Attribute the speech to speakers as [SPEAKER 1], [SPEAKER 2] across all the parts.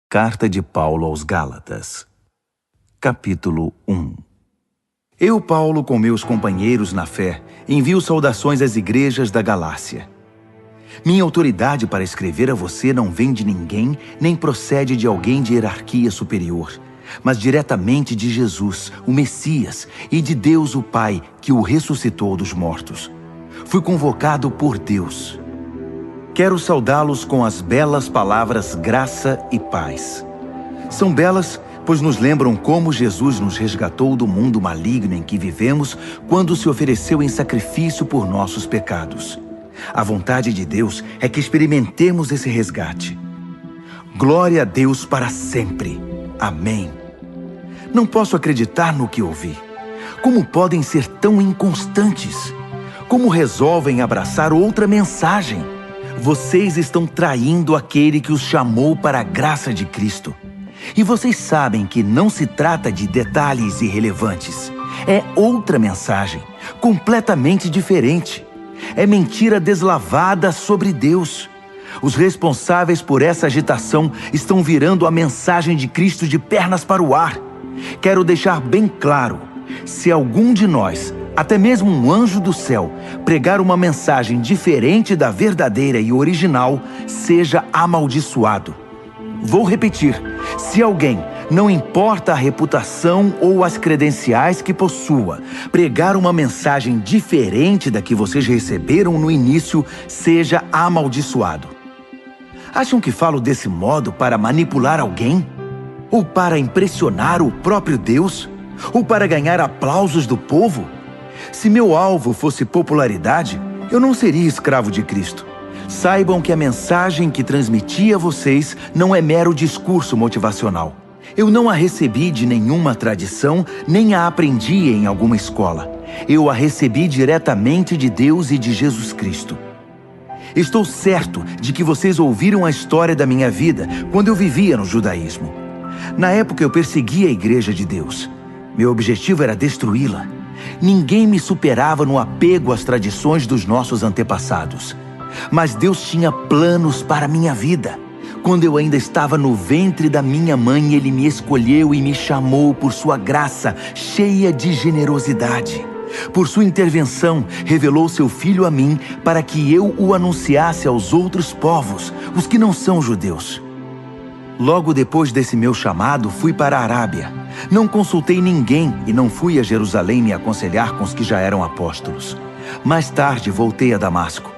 [SPEAKER 1] Carta de Paulo aos Gálatas, capítulo 1. Eu, Paulo, com meus companheiros na fé, envio saudações às igrejas da Galácia. Minha autoridade para escrever a você não vem de ninguém, nem procede de alguém de hierarquia superior, mas diretamente de Jesus, o Messias, e de Deus o Pai, que o ressuscitou dos mortos. Fui convocado por Deus. Quero saudá-los com as belas palavras graça e paz. São belas, pois nos lembram como Jesus nos resgatou do mundo maligno em que vivemos quando se ofereceu em sacrifício por nossos pecados. A vontade de Deus é que experimentemos esse resgate. Glória a Deus para sempre. Amém. Não posso acreditar no que ouvi. Como podem ser tão inconstantes? Como resolvem abraçar outra mensagem? Vocês estão traindo aquele que os chamou para a graça de Cristo. E vocês sabem que não se trata de detalhes irrelevantes. É outra mensagem, completamente diferente. É mentira deslavada sobre Deus. Os responsáveis por essa agitação estão virando a mensagem de Cristo de pernas para o ar. Quero deixar bem claro, se algum de nós, até mesmo um anjo do céu, pregar uma mensagem diferente da verdadeira e original, seja amaldiçoado. Vou repetir, se alguém, não importa a reputação ou as credenciais que possua, pregar uma mensagem diferente da que vocês receberam no início, seja amaldiçoado. Acham que falo desse modo para manipular alguém? Ou para impressionar o próprio Deus? Ou para ganhar aplausos do povo? Se meu alvo fosse popularidade, eu não seria escravo de Cristo. Saibam que a mensagem que transmiti a vocês não é mero discurso motivacional. Eu não a recebi de nenhuma tradição, nem a aprendi em alguma escola. Eu a recebi diretamente de Deus e de Jesus Cristo. Estou certo de que vocês ouviram a história da minha vida quando eu vivia no judaísmo. Na época eu perseguia a Igreja de Deus. Meu objetivo era destruí-la. Ninguém me superava no apego às tradições dos nossos antepassados. Mas Deus tinha planos para a minha vida. Quando eu ainda estava no ventre da minha mãe, Ele me escolheu e me chamou por sua graça, cheia de generosidade. Por sua intervenção, revelou seu Filho a mim para que eu o anunciasse aos outros povos, os que não são judeus. Logo depois desse meu chamado, fui para a Arábia. Não consultei ninguém e não fui a Jerusalém me aconselhar com os que já eram apóstolos. Mais tarde, voltei a Damasco.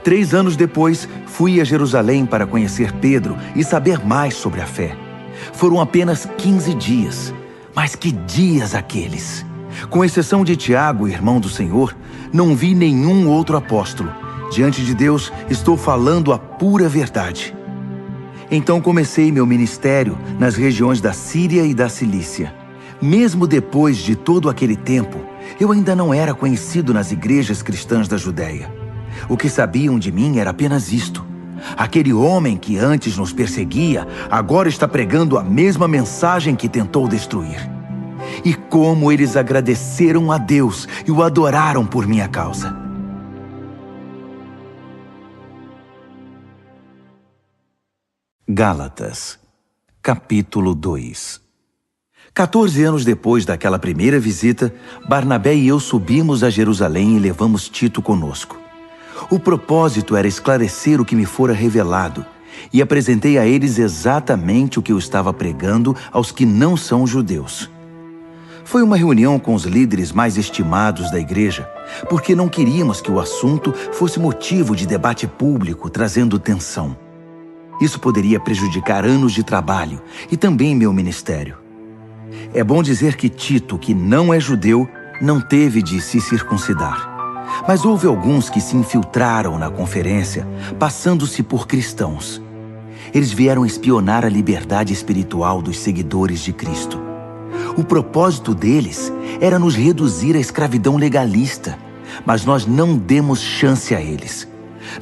[SPEAKER 1] 3 anos depois, fui a Jerusalém para conhecer Pedro e saber mais sobre a fé. Foram apenas 15 dias, mas que dias aqueles! Com exceção de Tiago, irmão do Senhor, não vi nenhum outro apóstolo. Diante de Deus, estou falando a pura verdade. Então comecei meu ministério nas regiões da Síria e da Cilícia. Mesmo depois de todo aquele tempo, eu ainda não era conhecido nas igrejas cristãs da Judéia. O que sabiam de mim era apenas isto: aquele homem que antes nos perseguia, agora está pregando a mesma mensagem que tentou destruir. E como eles agradeceram a Deus e o adoraram por minha causa. Gálatas, capítulo 2. 14 anos depois daquela primeira visita, Barnabé e eu subimos a Jerusalém e levamos Tito conosco. O propósito era esclarecer o que me fora revelado, e apresentei a eles exatamente o que eu estava pregando aos que não são judeus. Foi uma reunião com os líderes mais estimados da igreja, porque não queríamos que o assunto fosse motivo de debate público, trazendo tensão. Isso poderia prejudicar anos de trabalho e também meu ministério. É bom dizer que Tito, que não é judeu, não teve de se circuncidar. Mas houve alguns que se infiltraram na conferência, passando-se por cristãos. Eles vieram espionar a liberdade espiritual dos seguidores de Cristo. O propósito deles era nos reduzir à escravidão legalista, mas nós não demos chance a eles.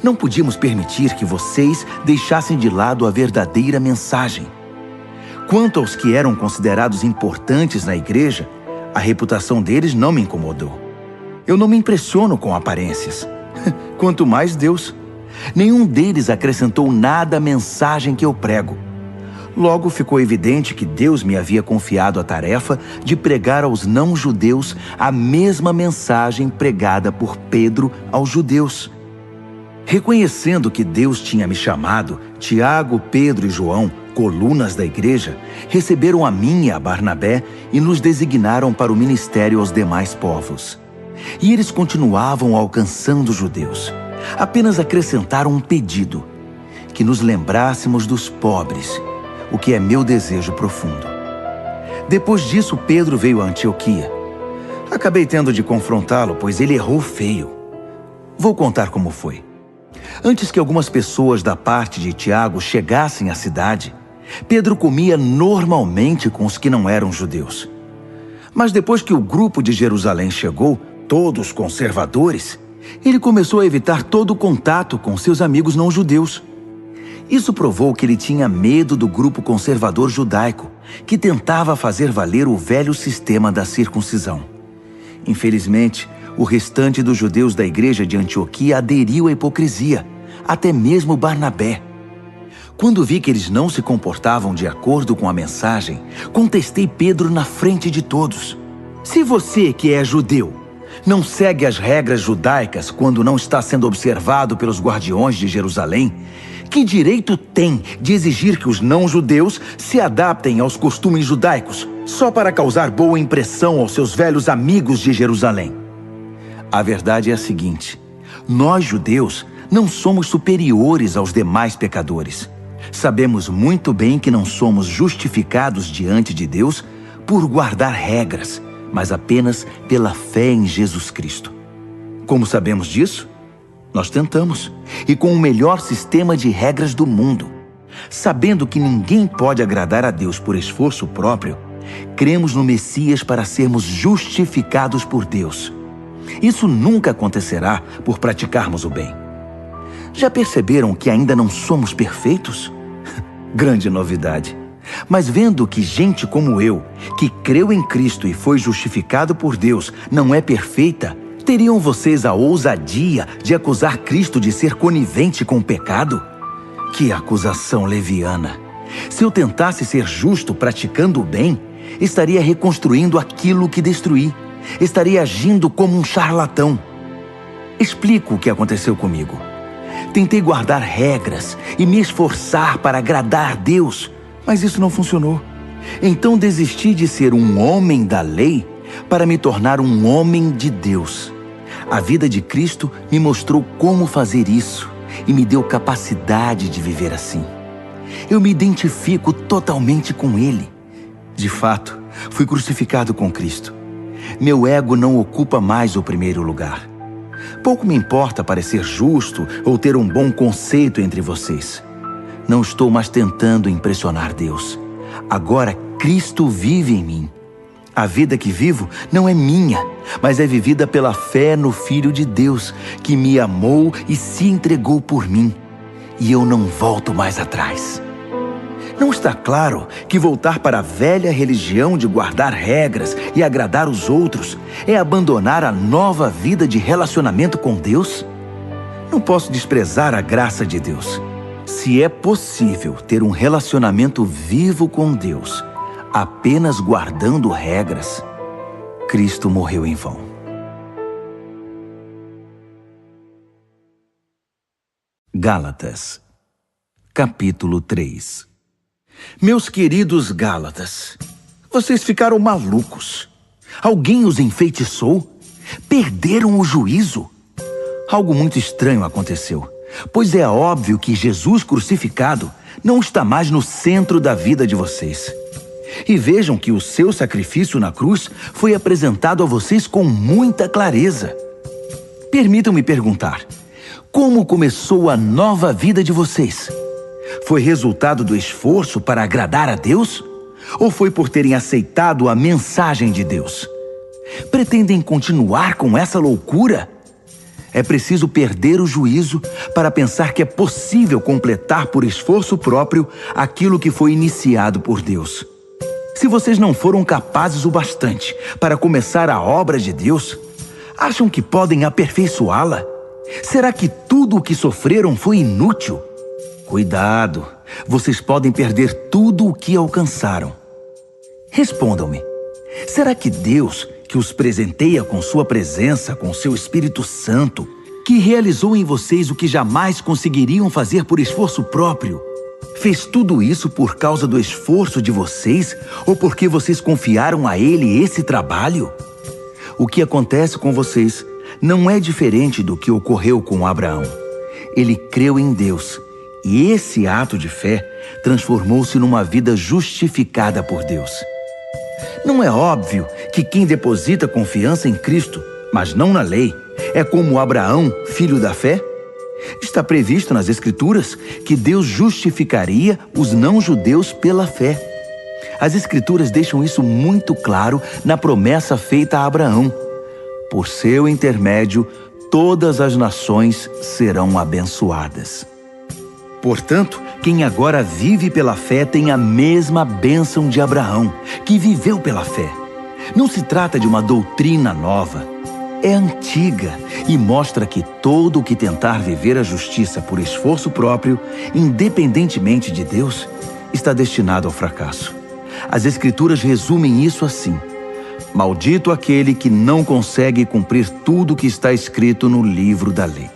[SPEAKER 1] Não podíamos permitir que vocês deixassem de lado a verdadeira mensagem. Quanto aos que eram considerados importantes na igreja, a reputação deles não me incomodou. Eu não me impressiono com aparências. Quanto mais Deus. Nenhum deles acrescentou nada à mensagem que eu prego. Logo ficou evidente que Deus me havia confiado a tarefa de pregar aos não-judeus a mesma mensagem pregada por Pedro aos judeus. Reconhecendo que Deus tinha me chamado, Tiago, Pedro e João, colunas da igreja, receberam a mim e a Barnabé e nos designaram para o ministério aos demais povos. E eles continuavam alcançando os judeus. Apenas acrescentaram um pedido: que nos lembrássemos dos pobres, o que é meu desejo profundo. Depois disso, Pedro veio a Antioquia. Acabei tendo de confrontá-lo, pois ele errou feio. Vou contar como foi. Antes que algumas pessoas da parte de Tiago chegassem à cidade, Pedro comia normalmente com os que não eram judeus. Mas depois que o grupo de Jerusalém chegou, todos conservadores, ele começou a evitar todo contato com seus amigos não-judeus. Isso provou que ele tinha medo do grupo conservador judaico, que tentava fazer valer o velho sistema da circuncisão. Infelizmente, o restante dos judeus da igreja de Antioquia aderiu à hipocrisia, até mesmo Barnabé. Quando vi que eles não se comportavam de acordo com a mensagem, contestei Pedro na frente de todos. Se você, que é judeu, não segue as regras judaicas quando não está sendo observado pelos guardiões de Jerusalém, que direito tem de exigir que os não-judeus se adaptem aos costumes judaicos só para causar boa impressão aos seus velhos amigos de Jerusalém? A verdade é a seguinte: nós, judeus, não somos superiores aos demais pecadores. Sabemos muito bem que não somos justificados diante de Deus por guardar regras, mas apenas pela fé em Jesus Cristo. Como sabemos disso? Nós tentamos, e com o melhor sistema de regras do mundo. Sabendo que ninguém pode agradar a Deus por esforço próprio, cremos no Messias para sermos justificados por Deus. Isso nunca acontecerá por praticarmos o bem. Já perceberam que ainda não somos perfeitos? Grande novidade. Mas vendo que gente como eu, que creu em Cristo e foi justificado por Deus, não é perfeita, teriam vocês a ousadia de acusar Cristo de ser conivente com o pecado? Que acusação leviana! Se eu tentasse ser justo praticando o bem, estaria reconstruindo aquilo que destruí. Estaria agindo como um charlatão. Explico o que aconteceu comigo. Tentei guardar regras e me esforçar para agradar a Deus, mas isso não funcionou. Então desisti de ser um homem da lei para me tornar um homem de Deus. A vida de Cristo me mostrou como fazer isso e me deu capacidade de viver assim. Eu me identifico totalmente com Ele. De fato, fui crucificado com Cristo. Meu ego não ocupa mais o primeiro lugar. Pouco me importa parecer justo ou ter um bom conceito entre vocês. Não estou mais tentando impressionar Deus. Agora Cristo vive em mim. A vida que vivo não é minha, mas é vivida pela fé no Filho de Deus, que me amou e se entregou por mim. E eu não volto mais atrás. Não está claro que voltar para a velha religião de guardar regras e agradar os outros é abandonar a nova vida de relacionamento com Deus? Não posso desprezar a graça de Deus. Se é possível ter um relacionamento vivo com Deus, apenas guardando regras, Cristo morreu em vão. Gálatas, capítulo 3. Meus queridos Gálatas, vocês ficaram malucos. Alguém os enfeitiçou? Perderam o juízo? Algo muito estranho aconteceu, pois é óbvio que Jesus crucificado não está mais no centro da vida de vocês. E vejam que o seu sacrifício na cruz foi apresentado a vocês com muita clareza. Permitam-me perguntar: como começou a nova vida de vocês? Foi resultado do esforço para agradar a Deus? Ou foi por terem aceitado a mensagem de Deus? Pretendem continuar com essa loucura? É preciso perder o juízo para pensar que é possível completar por esforço próprio aquilo que foi iniciado por Deus. Se vocês não foram capazes o bastante para começar a obra de Deus, acham que podem aperfeiçoá-la? Será que tudo o que sofreram foi inútil? Cuidado, vocês podem perder tudo o que alcançaram. Respondam-me, será que Deus, que os presenteia com sua presença, com seu Espírito Santo, que realizou em vocês o que jamais conseguiriam fazer por esforço próprio, fez tudo isso por causa do esforço de vocês ou porque vocês confiaram a Ele esse trabalho? O que acontece com vocês não é diferente do que ocorreu com Abraão. Ele creu em Deus e esse ato de fé transformou-se numa vida justificada por Deus. Não é óbvio que quem deposita confiança em Cristo, mas não na lei, é como Abraão, filho da fé? Está previsto nas Escrituras que Deus justificaria os não-judeus pela fé. As Escrituras deixam isso muito claro na promessa feita a Abraão. Por seu intermédio, todas as nações serão abençoadas. Portanto, quem agora vive pela fé tem a mesma bênção de Abraão, que viveu pela fé. Não se trata de uma doutrina nova. É antiga e mostra que todo o que tentar viver a justiça por esforço próprio, independentemente de Deus, está destinado ao fracasso. As Escrituras resumem isso assim: maldito aquele que não consegue cumprir tudo o que está escrito no livro da lei.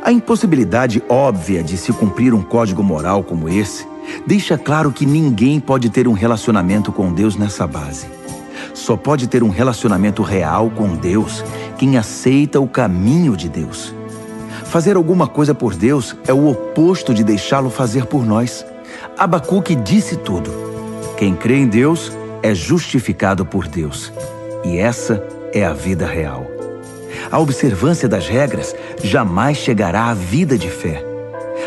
[SPEAKER 1] A impossibilidade óbvia de se cumprir um código moral como esse deixa claro que ninguém pode ter um relacionamento com Deus nessa base. Só pode ter um relacionamento real com Deus quem aceita o caminho de Deus. Fazer alguma coisa por Deus é o oposto de deixá-lo fazer por nós. Abacuque disse tudo. Quem crê em Deus é justificado por Deus. E essa é a vida real. A observância das regras jamais chegará à vida de fé.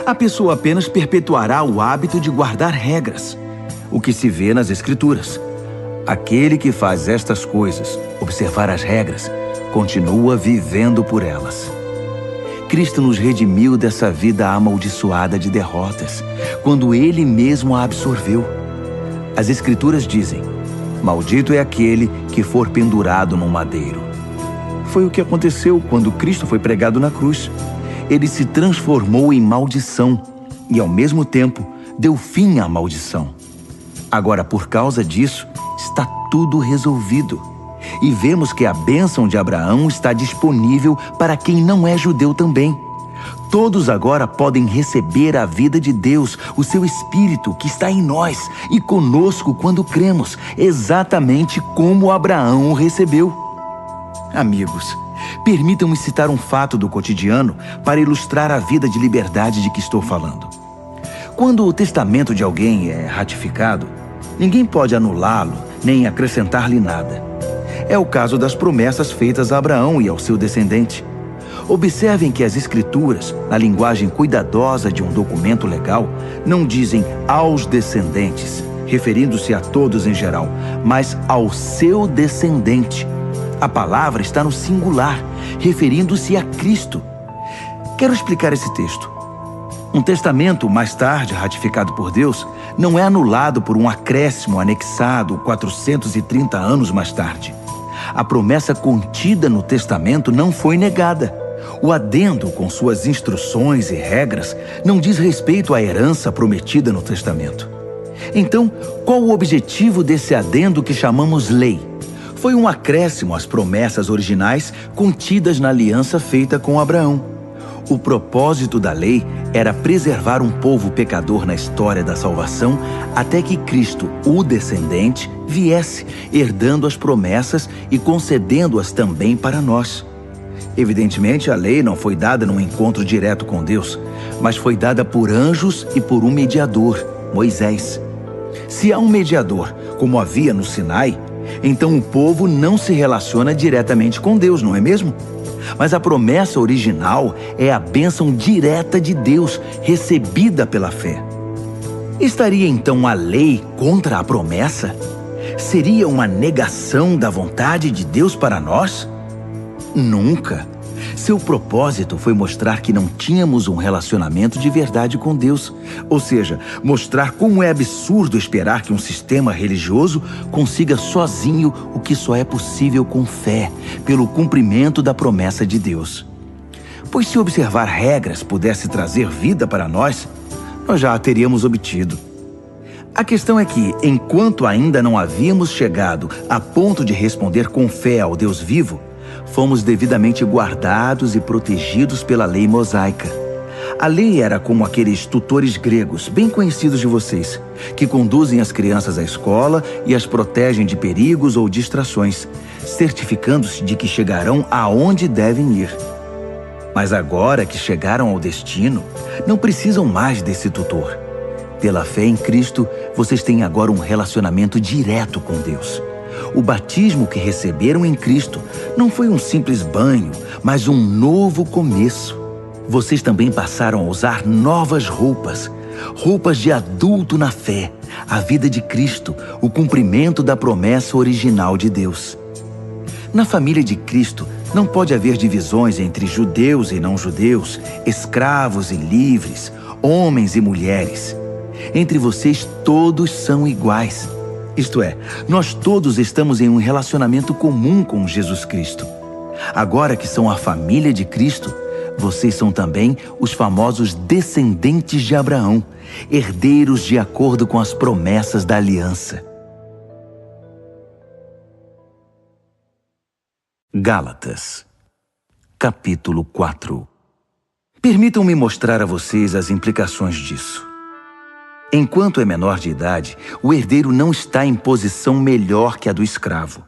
[SPEAKER 1] A pessoa apenas perpetuará o hábito de guardar regras, o que se vê nas Escrituras. Aquele que faz estas coisas, observar as regras, continua vivendo por elas. Cristo nos redimiu dessa vida amaldiçoada de derrotas, quando Ele mesmo a absorveu. As Escrituras dizem: maldito é aquele que for pendurado num madeiro. Foi o que aconteceu quando Cristo foi pregado na cruz. Ele se transformou em maldição e, ao mesmo tempo, deu fim à maldição. Agora, por causa disso, está tudo resolvido. E vemos que a bênção de Abraão está disponível para quem não é judeu também. Todos agora podem receber a vida de Deus, o seu Espírito que está em nós e conosco quando cremos, exatamente como Abraão o recebeu. Amigos, permitam-me citar um fato do cotidiano para ilustrar a vida de liberdade de que estou falando. Quando o testamento de alguém é ratificado, ninguém pode anulá-lo nem acrescentar-lhe nada. É o caso das promessas feitas a Abraão e ao seu descendente. Observem que as Escrituras, na linguagem cuidadosa de um documento legal, não dizem aos descendentes, referindo-se a todos em geral, mas ao seu descendente. A palavra está no singular, referindo-se a Cristo. Quero explicar esse texto. Um testamento, mais tarde ratificado por Deus, não é anulado por um acréscimo anexado 430 anos mais tarde. A promessa contida no testamento não foi negada. O adendo, com suas instruções e regras, não diz respeito à herança prometida no testamento. Então, qual o objetivo desse adendo que chamamos lei? Foi um acréscimo às promessas originais contidas na aliança feita com Abraão. O propósito da lei era preservar um povo pecador na história da salvação até que Cristo, o descendente, viesse, herdando as promessas e concedendo-as também para nós. Evidentemente, a lei não foi dada num encontro direto com Deus, mas foi dada por anjos e por um mediador, Moisés. Se há um mediador, como havia no Sinai, então o povo não se relaciona diretamente com Deus, não é mesmo? Mas a promessa original é a bênção direta de Deus, recebida pela fé. Estaria então a lei contra a promessa? Seria uma negação da vontade de Deus para nós? Nunca. Seu propósito foi mostrar que não tínhamos um relacionamento de verdade com Deus. Ou seja, mostrar como é absurdo esperar que um sistema religioso consiga sozinho o que só é possível com fé, pelo cumprimento da promessa de Deus. Pois se observar regras pudesse trazer vida para nós, nós já a teríamos obtido. A questão é que, enquanto ainda não havíamos chegado a ponto de responder com fé ao Deus vivo, fomos devidamente guardados e protegidos pela lei mosaica. A lei era como aqueles tutores gregos, bem conhecidos de vocês, que conduzem as crianças à escola e as protegem de perigos ou distrações, certificando-se de que chegarão aonde devem ir. Mas agora que chegaram ao destino, não precisam mais desse tutor. Pela fé em Cristo, vocês têm agora um relacionamento direto com Deus. O batismo que receberam em Cristo não foi um simples banho, mas um novo começo. Vocês também passaram a usar novas roupas, roupas de adulto na fé, a vida de Cristo, o cumprimento da promessa original de Deus. Na família de Cristo, não pode haver divisões entre judeus e não-judeus, escravos e livres, homens e mulheres. Entre vocês, todos são iguais. Isto é, nós todos estamos em um relacionamento comum com Jesus Cristo. Agora que são a família de Cristo, vocês são também os famosos descendentes de Abraão, herdeiros de acordo com as promessas da aliança. Gálatas, capítulo 4. Permitam-me mostrar a vocês as implicações disso. Enquanto é menor de idade, o herdeiro não está em posição melhor que a do escravo.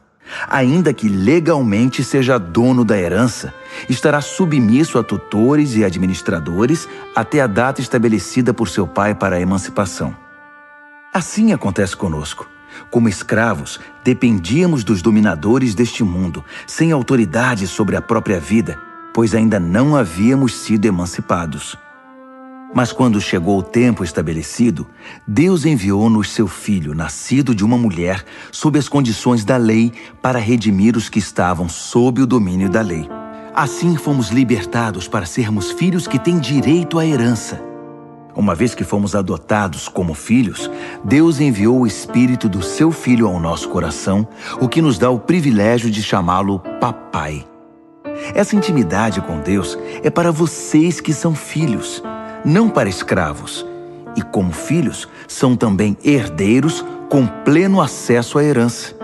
[SPEAKER 1] Ainda que legalmente seja dono da herança, estará submisso a tutores e administradores até a data estabelecida por seu pai para a emancipação. Assim acontece conosco. Como escravos, dependíamos dos dominadores deste mundo, sem autoridade sobre a própria vida, pois ainda não havíamos sido emancipados. Mas quando chegou o tempo estabelecido, Deus enviou-nos seu Filho, nascido de uma mulher, sob as condições da lei, para redimir os que estavam sob o domínio da lei. Assim fomos libertados para sermos filhos que têm direito à herança. Uma vez que fomos adotados como filhos, Deus enviou o Espírito do seu Filho ao nosso coração, o que nos dá o privilégio de chamá-lo Papai. Essa intimidade com Deus é para vocês que são filhos, não para escravos, e como filhos, são também herdeiros com pleno acesso à herança.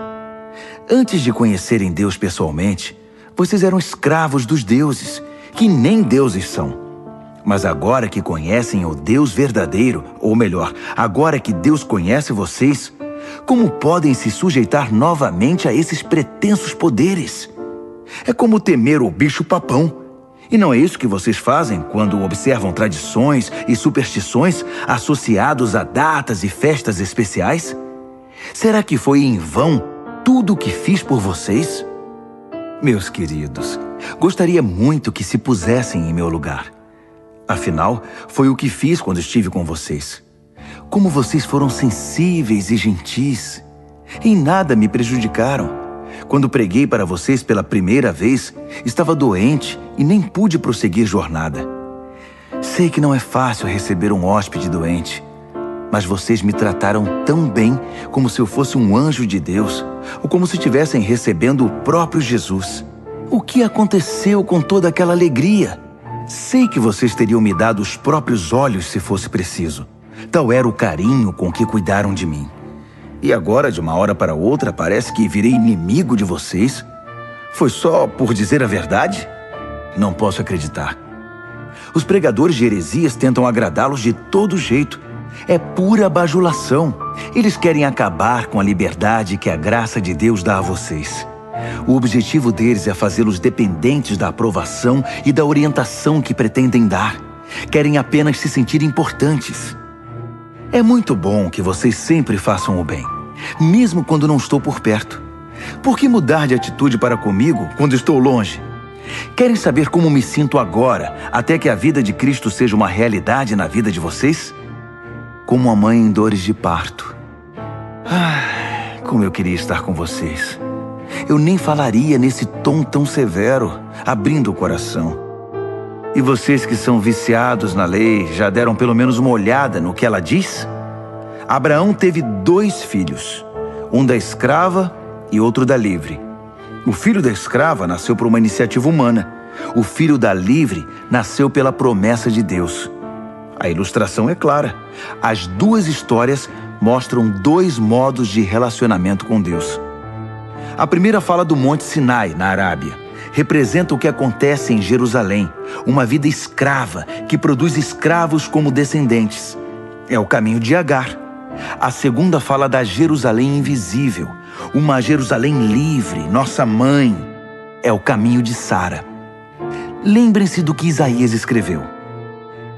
[SPEAKER 1] Antes de conhecerem Deus pessoalmente, vocês eram escravos dos deuses, que nem deuses são. Mas agora que conhecem o Deus verdadeiro, ou melhor, agora que Deus conhece vocês, como podem se sujeitar novamente a esses pretensos poderes? É como temer o bicho-papão. E não é isso que vocês fazem quando observam tradições e superstições associados a datas e festas especiais? Será que foi em vão tudo o que fiz por vocês? Meus queridos, gostaria muito que se pusessem em meu lugar. Afinal, foi o que fiz quando estive com vocês. Como vocês foram sensíveis e gentis. Em nada me prejudicaram. Quando preguei para vocês pela primeira vez, estava doente e nem pude prosseguir jornada. Sei que não é fácil receber um hóspede doente, mas vocês me trataram tão bem como se eu fosse um anjo de Deus, ou como se estivessem recebendo o próprio Jesus. O que aconteceu com toda aquela alegria? Sei que vocês teriam me dado os próprios olhos se fosse preciso. Tal era o carinho com que cuidaram de mim. E agora, de uma hora para outra, parece que virei inimigo de vocês? Foi só por dizer a verdade? Não posso acreditar. Os pregadores de heresias tentam agradá-los de todo jeito. É pura bajulação. Eles querem acabar com a liberdade que a graça de Deus dá a vocês. O objetivo deles é fazê-los dependentes da aprovação e da orientação que pretendem dar. Querem apenas se sentir importantes. É muito bom que vocês sempre façam o bem, mesmo quando não estou por perto. Por que mudar de atitude para comigo quando estou longe? Querem saber como me sinto agora, até que a vida de Cristo seja uma realidade na vida de vocês? Como a mãe em dores de parto. Como eu queria estar com vocês. Eu nem falaria nesse tom tão severo, abrindo o coração. E vocês que são viciados na lei, já deram pelo menos uma olhada no que ela diz? Abraão teve 2 filhos, um da escrava e outro da livre. O filho da escrava nasceu por uma iniciativa humana. O filho da livre nasceu pela promessa de Deus. A ilustração é clara. As duas histórias mostram dois modos de relacionamento com Deus. A primeira fala do Monte Sinai, na Arábia. Representa o que acontece em Jerusalém, uma vida escrava que produz escravos como descendentes. É o caminho de Agar. A segunda fala da Jerusalém invisível, uma Jerusalém livre, nossa mãe. É o caminho de Sara. Lembrem-se do que Isaías escreveu.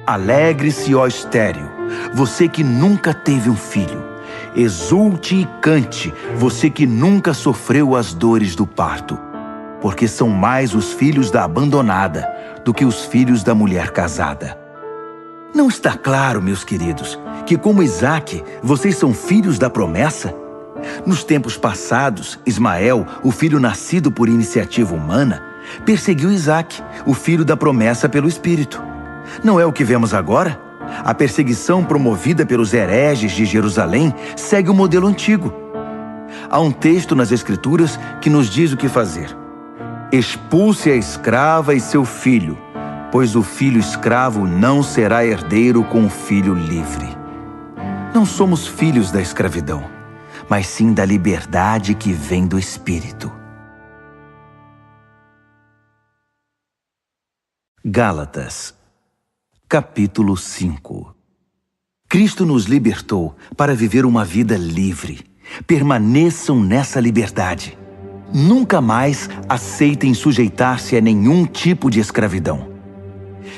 [SPEAKER 1] Alegre-se, ó estéril, você que nunca teve um filho. Exulte e cante, você que nunca sofreu as dores do parto. Porque são mais os filhos da abandonada do que os filhos da mulher casada. Não está claro, meus queridos, que como Isaque, vocês são filhos da promessa? Nos tempos passados, Ismael, o filho nascido por iniciativa humana, perseguiu Isaque, o filho da promessa pelo Espírito. Não é o que vemos agora? A perseguição promovida pelos hereges de Jerusalém segue o modelo antigo. Há um texto nas Escrituras que nos diz o que fazer. Expulse a escrava e seu filho, pois o filho escravo não será herdeiro com o filho livre. Não somos filhos da escravidão, mas sim da liberdade que vem do Espírito. Gálatas, capítulo 5. Cristo nos libertou para viver uma vida livre. Permaneçam nessa liberdade. Nunca mais aceitem sujeitar-se a nenhum tipo de escravidão.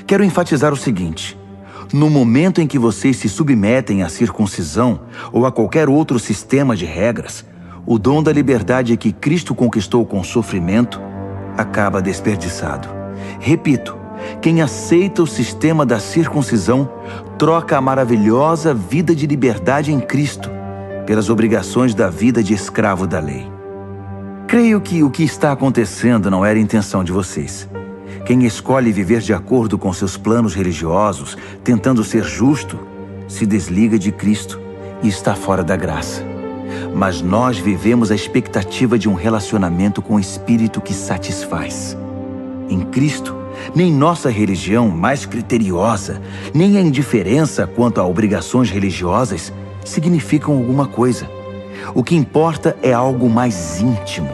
[SPEAKER 1] Quero enfatizar o seguinte: no momento em que vocês se submetem à circuncisão ou a qualquer outro sistema de regras, o dom da liberdade que Cristo conquistou com sofrimento acaba desperdiçado. Repito, quem aceita o sistema da circuncisão troca a maravilhosa vida de liberdade em Cristo pelas obrigações da vida de escravo da lei. Creio que o que está acontecendo não era a intenção de vocês. Quem escolhe viver de acordo com seus planos religiosos, tentando ser justo, se desliga de Cristo e está fora da graça. Mas nós vivemos a expectativa de um relacionamento com o Espírito que satisfaz. Em Cristo, nem nossa religião mais criteriosa, nem a indiferença quanto a obrigações religiosas significam alguma coisa. O que importa é algo mais íntimo.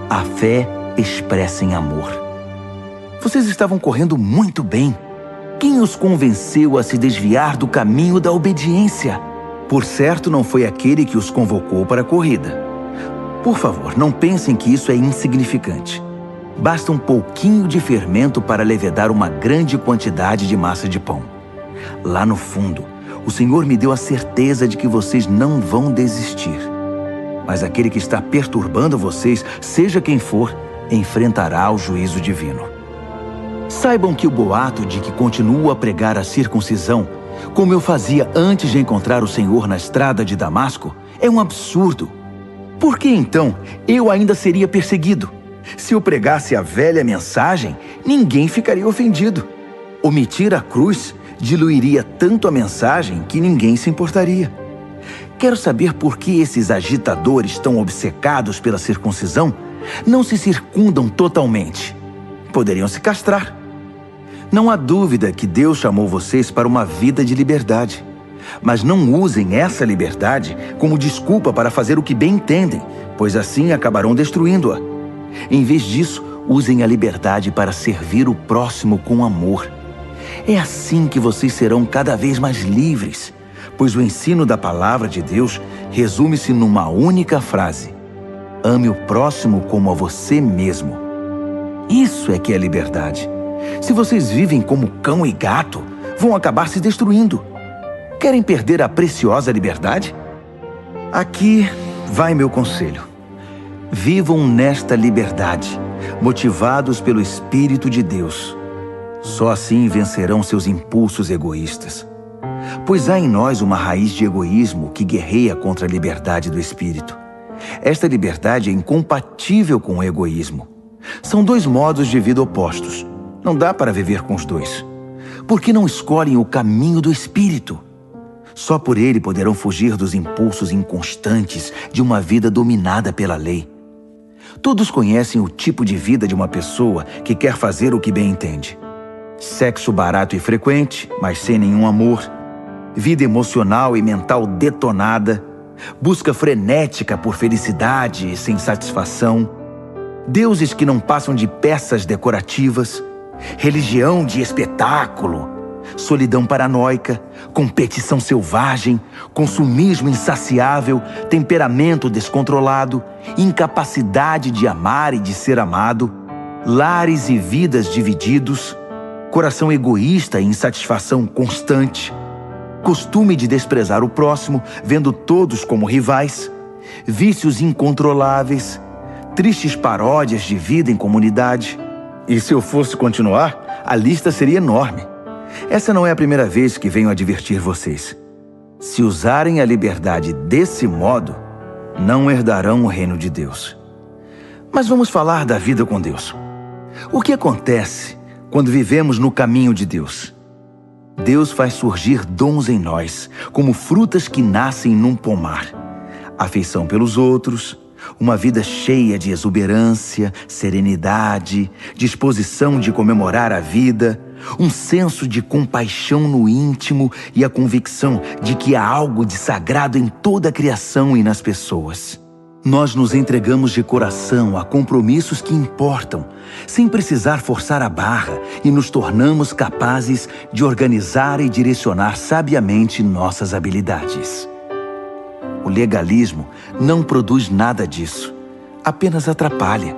[SPEAKER 1] A fé expressa em amor. Vocês estavam correndo muito bem. Quem os convenceu a se desviar do caminho da obediência? Por certo, não foi aquele que os convocou para a corrida. Por favor, não pensem que isso é insignificante. Basta um pouquinho de fermento para levedar uma grande quantidade de massa de pão. Lá no fundo, o Senhor me deu a certeza de que vocês não vão desistir. Mas aquele que está perturbando vocês, seja quem for, enfrentará o juízo divino. Saibam que o boato de que continuo a pregar a circuncisão, como eu fazia antes de encontrar o Senhor na estrada de Damasco, é um absurdo. Por que então eu ainda seria perseguido? Se eu pregasse a velha mensagem, ninguém ficaria ofendido. Omitir a cruz diluiria tanto a mensagem que ninguém se importaria. Quero saber por que esses agitadores tão obcecados pela circuncisão não se circundam totalmente. Poderiam se castrar. Não há dúvida que Deus chamou vocês para uma vida de liberdade. Mas não usem essa liberdade como desculpa para fazer o que bem entendem, pois assim acabarão destruindo-a. Em vez disso, usem a liberdade para servir o próximo com amor. É assim que vocês serão cada vez mais livres, pois o ensino da palavra de Deus resume-se numa única frase: ame o próximo como a você mesmo. Isso é que é liberdade. Se vocês vivem como cão e gato, vão acabar se destruindo. Querem perder a preciosa liberdade? Aqui vai meu conselho. Vivam nesta liberdade, motivados pelo Espírito de Deus. Só assim vencerão seus impulsos egoístas. Pois há em nós uma raiz de egoísmo que guerreia contra a liberdade do Espírito. Esta liberdade é incompatível com o egoísmo. São dois modos de vida opostos. Não dá para viver com os dois. Por que não escolhem o caminho do Espírito? Só por ele poderão fugir dos impulsos inconstantes de uma vida dominada pela lei. Todos conhecem o tipo de vida de uma pessoa que quer fazer o que bem entende. Sexo barato e frequente, mas sem nenhum amor. Vida emocional e mental detonada. Busca frenética por felicidade e sem satisfação. Deuses que não passam de peças decorativas. Religião de espetáculo. Solidão paranoica, competição selvagem, consumismo insaciável, temperamento descontrolado, incapacidade de amar e de ser amado, lares e vidas divididos, coração egoísta e insatisfação constante, costume de desprezar o próximo, vendo todos como rivais, vícios incontroláveis, tristes paródias de vida em comunidade. E se eu fosse continuar, a lista seria enorme. Essa não é a primeira vez que venho advertir vocês. Se usarem a liberdade desse modo, não herdarão o reino de Deus. Mas vamos falar da vida com Deus. O que acontece quando vivemos no caminho de Deus? Deus faz surgir dons em nós, como frutas que nascem num pomar. Afeição pelos outros, uma vida cheia de exuberância, serenidade, disposição de comemorar a vida, um senso de compaixão no íntimo e a convicção de que há algo de sagrado em toda a criação e nas pessoas. Nós nos entregamos de coração a compromissos que importam, sem precisar forçar a barra, e nos tornamos capazes de organizar e direcionar sabiamente nossas habilidades. O legalismo não produz nada disso, apenas atrapalha.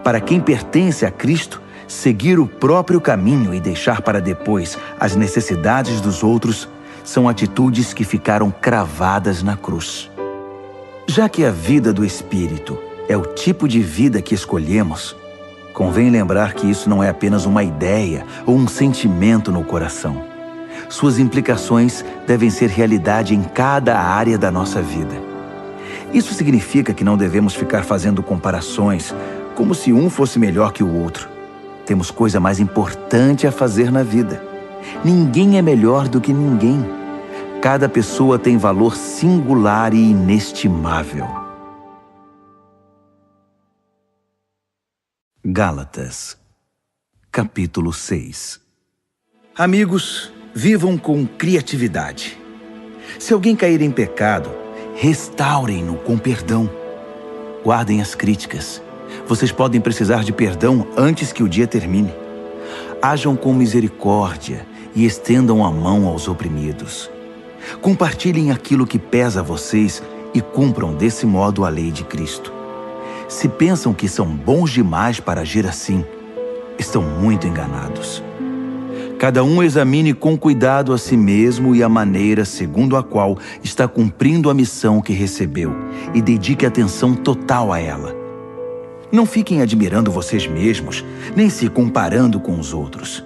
[SPEAKER 1] Para quem pertence a Cristo, seguir o próprio caminho e deixar para depois as necessidades dos outros são atitudes que ficaram cravadas na cruz. Já que a vida do Espírito é o tipo de vida que escolhemos, convém lembrar que isso não é apenas uma ideia ou um sentimento no coração. Suas implicações devem ser realidade em cada área da nossa vida. Isso significa que não devemos ficar fazendo comparações como se um fosse melhor que o outro. Temos coisa mais importante a fazer na vida. Ninguém é melhor do que ninguém. Cada pessoa tem valor singular e inestimável. Gálatas, capítulo 6. Amigos, vivam com criatividade. Se alguém cair em pecado, restaurem-no com perdão. Guardem as críticas. Vocês podem precisar de perdão antes que o dia termine. Ajam com misericórdia e estendam a mão aos oprimidos. Compartilhem aquilo que pesa a vocês e cumpram desse modo a lei de Cristo. Se pensam que são bons demais para agir assim, estão muito enganados. Cada um examine com cuidado a si mesmo e a maneira segundo a qual está cumprindo a missão que recebeu e dedique atenção total a ela. Não fiquem admirando vocês mesmos, nem se comparando com os outros.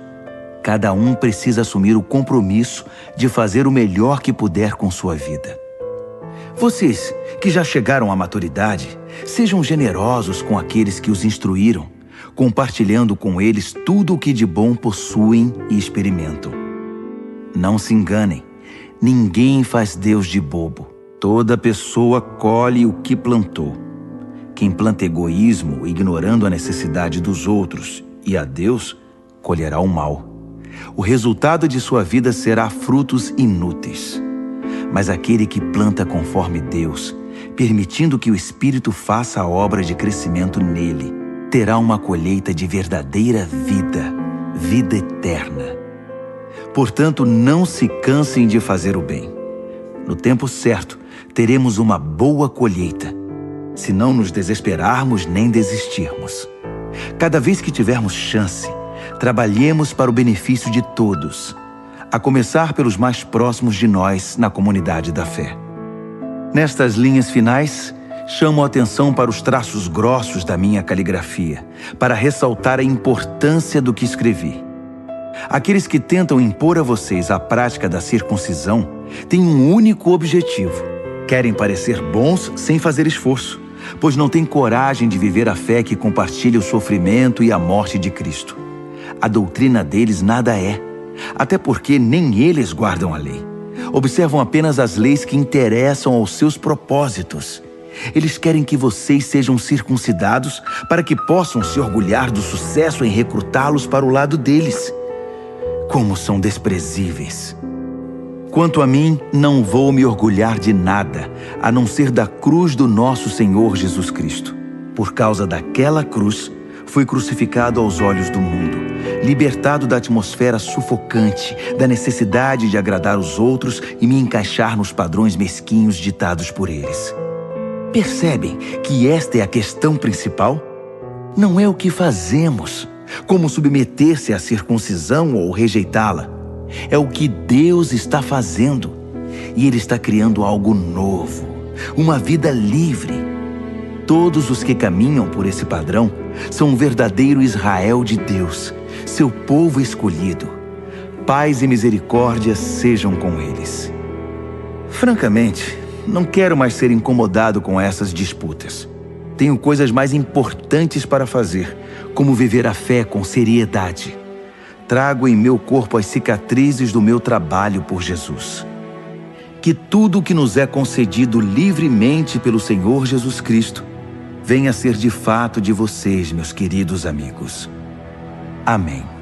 [SPEAKER 1] Cada um precisa assumir o compromisso de fazer o melhor que puder com sua vida. Vocês, que já chegaram à maturidade, sejam generosos com aqueles que os instruíram, compartilhando com eles tudo o que de bom possuem e experimentam. Não se enganem, ninguém faz Deus de bobo. Toda pessoa colhe o que plantou. Quem planta egoísmo, ignorando a necessidade dos outros e a Deus, colherá o mal. O resultado de sua vida será frutos inúteis. Mas aquele que planta conforme Deus, permitindo que o Espírito faça a obra de crescimento nele, terá uma colheita de verdadeira vida, vida eterna. Portanto, não se cansem de fazer o bem. No tempo certo, teremos uma boa colheita, se não nos desesperarmos nem desistirmos. Cada vez que tivermos chance, trabalhemos para o benefício de todos, a começar pelos mais próximos de nós na comunidade da fé. Nestas linhas finais, chamo a atenção para os traços grossos da minha caligrafia, para ressaltar a importância do que escrevi. Aqueles que tentam impor a vocês a prática da circuncisão têm um único objetivo: querem parecer bons sem fazer esforço, pois não têm coragem de viver a fé que compartilha o sofrimento e a morte de Cristo. A doutrina deles nada é, até porque nem eles guardam a lei. Observam apenas as leis que interessam aos seus propósitos. Eles querem que vocês sejam circuncidados para que possam se orgulhar do sucesso em recrutá-los para o lado deles. Como são desprezíveis! Quanto a mim, não vou me orgulhar de nada, a não ser da cruz do nosso Senhor Jesus Cristo. Por causa daquela cruz, fui crucificado aos olhos do mundo, libertado da atmosfera sufocante, da necessidade de agradar os outros e me encaixar nos padrões mesquinhos ditados por eles. Percebem que esta é a questão principal? Não é o que fazemos, como submeter-se à circuncisão ou rejeitá-la. É o que Deus está fazendo. E Ele está criando algo novo, uma vida livre. Todos os que caminham por esse padrão são um verdadeiro Israel de Deus, seu povo escolhido. Paz e misericórdia sejam com eles. Francamente, não quero mais ser incomodado com essas disputas. Tenho coisas mais importantes para fazer, como viver a fé com seriedade. Trago em meu corpo as cicatrizes do meu trabalho por Jesus. Que tudo o que nos é concedido livremente pelo Senhor Jesus Cristo venha a ser de fato de vocês, meus queridos amigos. Amém.